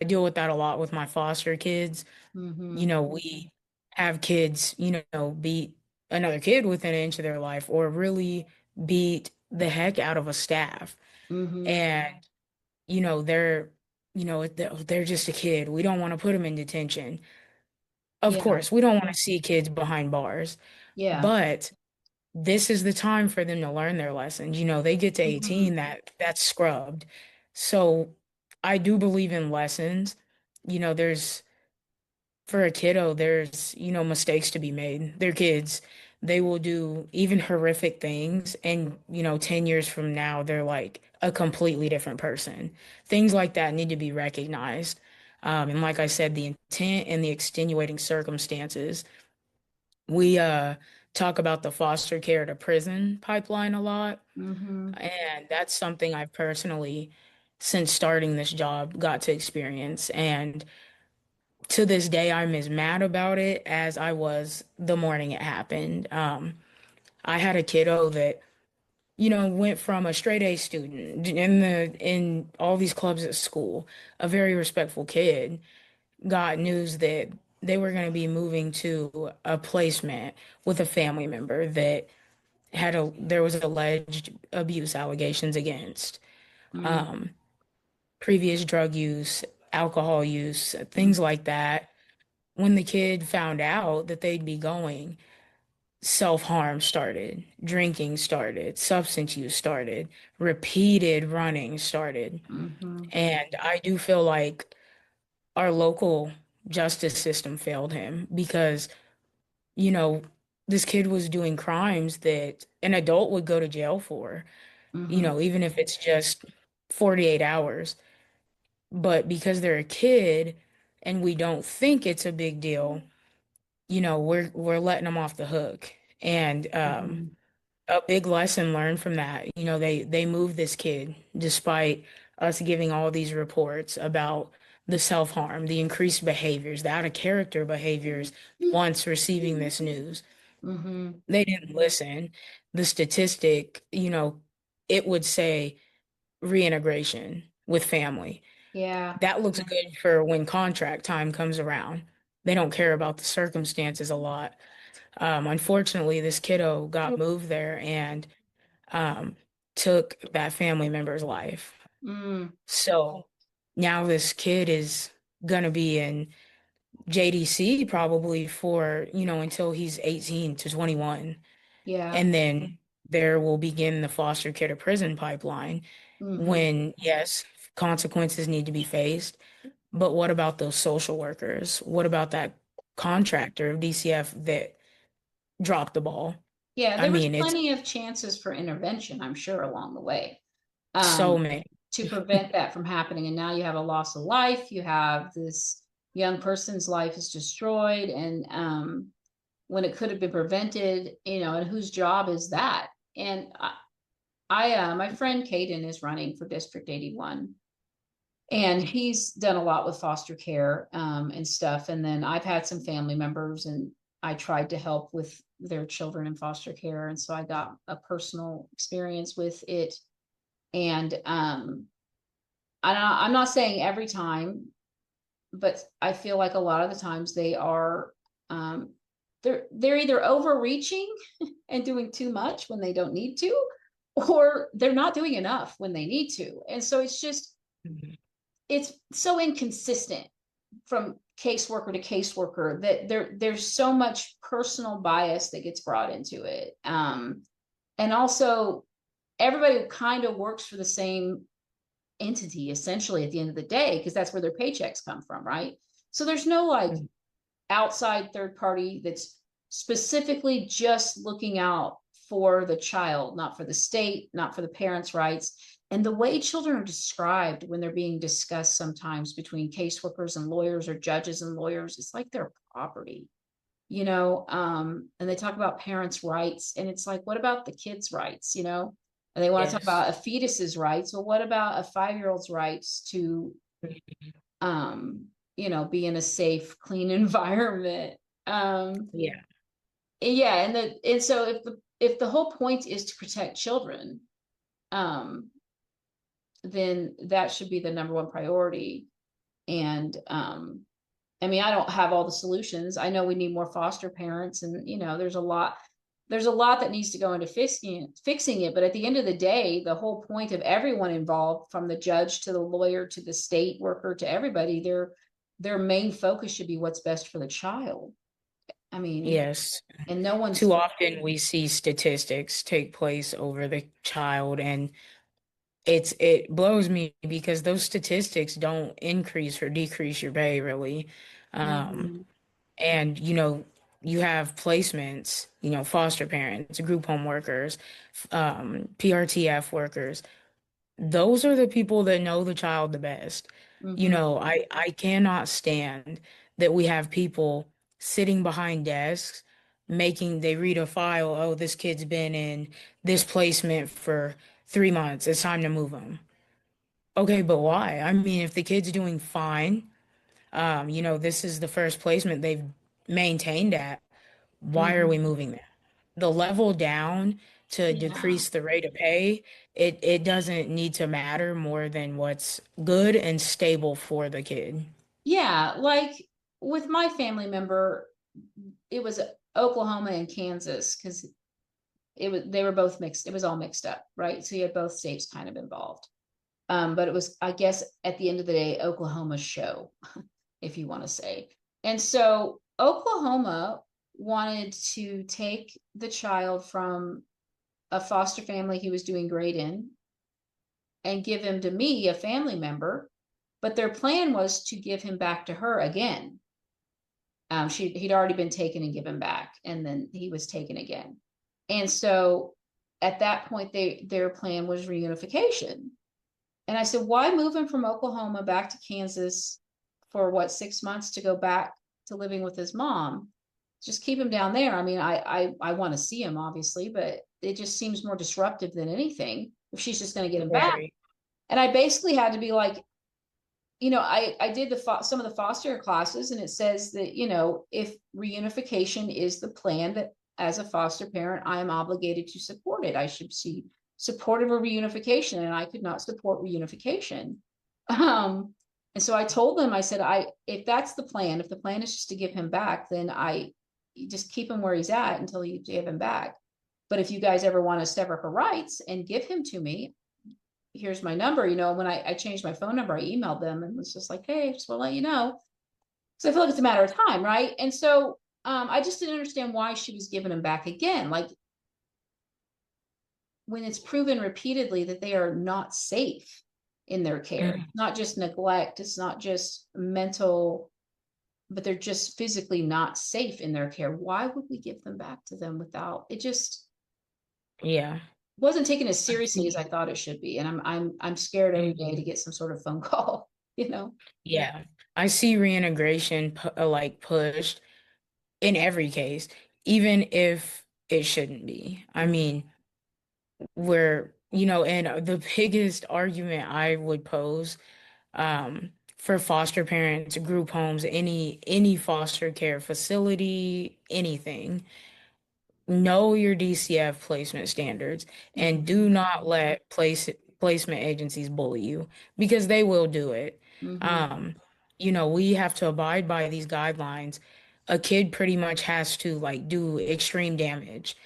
I deal with that a lot with my foster kids. Mm-hmm. We have kids, beat another kid within an inch of their life or really beat the heck out of a staff. Mm-hmm. And, they're, they're just a kid. We don't want to put them in detention. Of Yeah. course, we don't want to see kids behind bars, Yeah. but this is the time for them to learn their lessons. They get to Mm-hmm. 18, that's scrubbed. So I do believe in lessons. There's for a kiddo, there's, mistakes to be made. They're kids. They will do even horrific things. And, 10 years from now, they're like a completely different person. Things like that need to be recognized. And like I said, the intent and the extenuating circumstances. We talk about the foster care to prison pipeline a lot. Mm-hmm. And that's something I've personally, since starting this job, got to experience. And to this day, I'm as mad about it as I was the morning it happened. I had a kiddo that, went from a straight A student in all these clubs at school, a very respectful kid, got news that they were going to be moving to a placement with a family member that there was alleged abuse allegations against, um, previous drug use, alcohol use, Mm-hmm. things like that. When the kid found out that they'd be going, self-harm started, drinking started, substance use started, repeated running started. Mm-hmm. And I do feel like our local justice system failed him because, you know, this kid was doing crimes that an adult would go to jail for, Mm-hmm. even if it's just 48 hours. But because they're a kid and we don't think it's a big deal, we're letting them off the hook. And Mm-hmm. a big lesson learned from that, they moved this kid despite us giving all these reports about the self-harm, the increased behaviors, the out of character behaviors once receiving this news. Mm-hmm. They didn't listen. The statistic, it would say reintegration with family. Yeah. That looks good for when contract time comes around. They don't care about the circumstances a lot. Unfortunately, this kiddo got moved there and um, took that family member's life. Mm. So now this kid is gonna be in JDC probably for, until he's 18 to 21. Yeah. And then there will begin the foster care to prison pipeline Mm-hmm. when, yes, consequences need to be faced. But what about those social workers? What about that contractor of DCF that dropped the ball? Yeah, I there was mean, it's plenty of chances for intervention, I'm sure, along the way, um, so many. to prevent that from happening. And now you have a loss of life. You have this young person's life is destroyed, and when it could have been prevented, and whose job is that? And my friend Caden is running for District 81, and he's done a lot with foster care and stuff. And then I've had some family members, and I tried to help with their children in foster care, and so I got a personal experience with it. And I'm not saying every time, but I feel like a lot of the times they are um, they're either overreaching and doing too much when they don't need to, or they're not doing enough when they need to. And so it's so inconsistent from caseworker to caseworker that there's so much personal bias that gets brought into it. And also everybody kind of works for the same entity essentially at the end of the day, because that's where their paychecks come from, right? So there's no like outside third party that's specifically just looking out for the child, not for the state, not for the parents' rights. And the way children are described when they're being discussed sometimes between caseworkers and lawyers or judges and lawyers, it's like they're property, and they talk about parents' rights. And it's like, what about the kids' rights, And they want to talk Yes. about a fetus's rights. Well, what about a 5-year-old's rights to be in a safe, clean environment. Yeah. Yeah, and so if the whole point is to protect children, um, then that should be the number one priority. And I mean, I don't have all the solutions. I know we need more foster parents, and there's a lot that needs to go into fixing it. But at the end of the day, the whole point of everyone involved, from the judge to the lawyer to the state worker to everybody, their main focus should be what's best for the child. I mean, Yes. and no one's Too often we see statistics take place over the child, and it blows me because those statistics don't increase or decrease your pay really. Um, Mhm. and you have placements, foster parents, group home workers, PRTF workers. Those are the people that know the child the best. Mhm. I cannot stand that we have people sitting behind desks they read a file, oh, this kid's been in this placement for 3 months. It's time to move him. Okay, but why? I mean, if the kid's doing fine, this is the first placement they've maintained at, why are we Mhm. moving them? The level down to Yeah. decrease the rate of pay, it doesn't need to matter more than what's good and stable for the kid. Yeah, like with my family member, it was Oklahoma and Kansas because it was they were both mixed. It was all mixed up, right? So you had both states kind of involved. But it was, I guess, at the end of the day, Oklahoma's show, if you want to say. And so Oklahoma wanted to take the child from a foster family he was doing great in and give him to me, a family member. But their plan was to give him back to her again. He'd already been taken and given back, and then he was taken again. And so at that point, their plan was reunification. And I said, why move him from Oklahoma back to Kansas for what, 6 months to go back to living with his mom? Just keep him down there. I mean, I want to see him, obviously, but it just seems more disruptive than anything if she's just going to get him back. Very. And I basically had to be like, I did some of the foster classes, and it says that, if reunification is the plan, that as a foster parent, I am obligated to support it. I should see supportive of reunification, and I could not support reunification. Um, and so I told them, I said, if that's the plan, if the plan is just to give him back, then I just keep him where he's at until you give him back. But if you guys ever want to sever her rights and give him to me, here's my number. When I changed my phone number, I emailed them and was just like, hey, just want to let you know. So I feel like it's a matter of time, right? And so I just didn't understand why she was giving them back again. Like, when it's proven repeatedly that they are not safe in their care, Mhm. not just neglect, it's not just mental, but they're just physically not safe in their care. Why would we give them back to them without it? Just Yeah. wasn't taken as I seriously as I see. thought it should be. And I'm scared every day to Mhm. get some sort of phone call, Yeah. I see reintegration like pushed in every case, even if it shouldn't be. I mean, and the biggest argument I would pose for foster parents, group homes, any foster care facility, anything, know your DCF placement standards and Mm-hmm. do not let placement agencies bully you because they will do it. Mm-hmm. Um, we have to abide by these guidelines. A kid pretty much has to like do extreme damage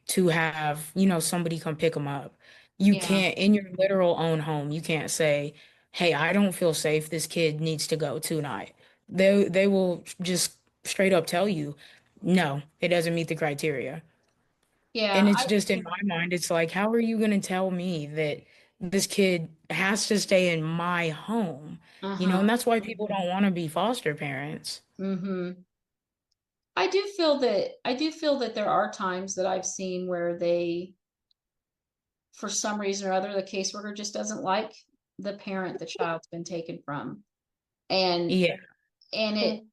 to have, somebody come pick them up. You Yeah. can't, in your literal own home, you can't say, "Hey, I don't feel safe. This kid needs to go tonight." They will just straight up tell you, "No, it doesn't meet the criteria." Yeah. And it's just in my mind, it's like, how are you going to tell me that this kid has to stay in my home? Uh-huh. And that's why people don't want to be foster parents. Mm-hmm. I do feel that there are times that I've seen where for some reason or other, the caseworker just doesn't like the parent the child's been taken from. And Yeah, and it,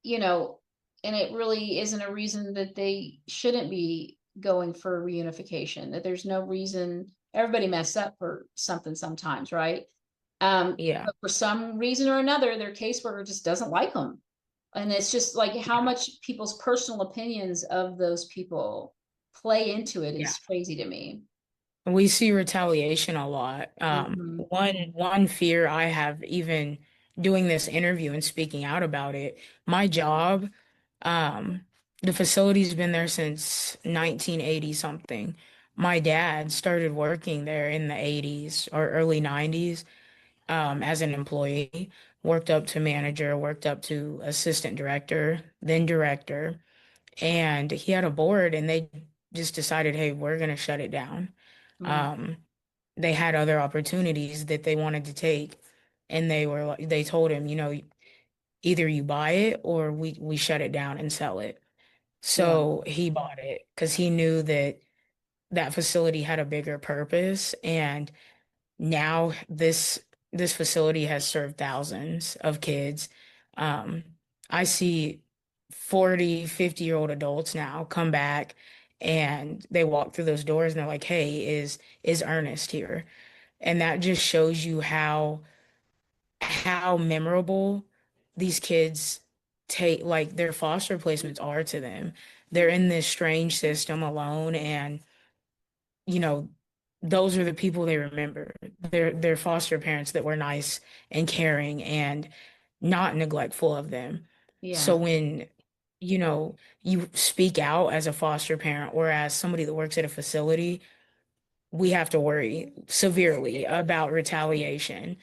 you know, and it really isn't a reason that they shouldn't be going for reunification, that there's no reason. Everybody mess up for something sometimes, right? yeah, But for some reason or another, their caseworker just doesn't like them. And it's just like how yeah, much people's personal opinions of those people play into it yeah. is crazy to me. We see retaliation a lot. Mm-hmm. One fear I have even doing this interview and speaking out about it. My job, um, the facility's been there since 1980 something. My dad started working there in the 80s or early 90s, as an employee, worked up to manager, worked up to assistant director, then director. And he had a board and they just decided, hey, we're going to shut it down. Mm, Um, they had other opportunities that they wanted to take. And they told him, either you buy it or we shut it down and sell it. yeah, So he bought it because he knew that that facility had a bigger purpose. And now this facility has served thousands of kids. Um, I see 40, 50-year-old adults now come back and they walk through those doors and they're like, "Hey, is Ernest here?" And that just shows you how memorable these kids take, like their foster placements are to them. They're in this strange system alone, and you know, those are the people they remember. Their foster parents that were nice and caring and not neglectful of them. So yeah, when, you speak out as a foster parent or as somebody that works at a facility, we have to worry severely about retaliation.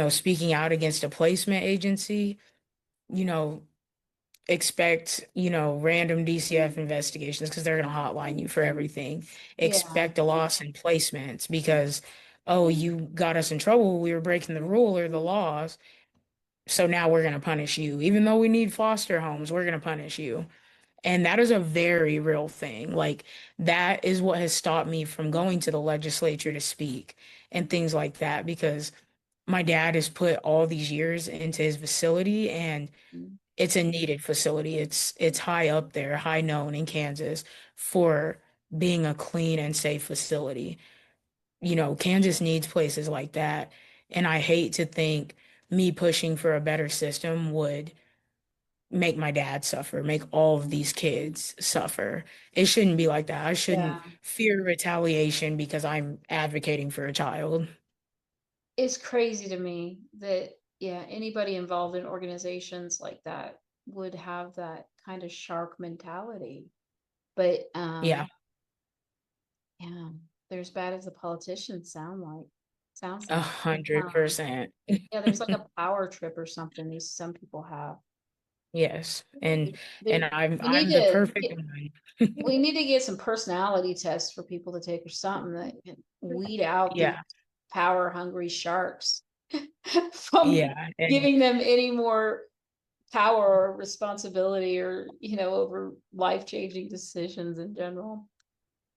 Speaking out against a placement agency, you know, expect, random DCF investigations because they're going to hotline you for everything. yeah. Expect a loss in placements because, oh, you got us in trouble. We were breaking the rule or the laws. So now we're going to punish you. Even though we need foster homes, we're going to punish you. And that is a very real thing. Like, that is what has stopped me from going to the legislature to speak and things like that because my dad has put all these years into his facility and Mm, it's a needed facility. It's high up there, high known in Kansas for being a clean and safe facility. Kansas needs places like that. And I hate to think me pushing for a better system would make my dad suffer, make all of these kids suffer. It shouldn't be like that. I shouldn't yeah. fear retaliation because I'm advocating for a child. It's crazy to me that, yeah, anybody involved in organizations like that would have that kind of shark mentality. But Yeah, yeah, they're as bad as the politicians sounds a like. hundred Um, percent. yeah, there's like a power trip or something these some people have. Yes. And I'm We need I'm the to perfect get one. we need to get some personality tests for people to take or something that can weed out these Yeah. power hungry sharks from Yeah. And giving them any more power or responsibility or over life changing decisions in general.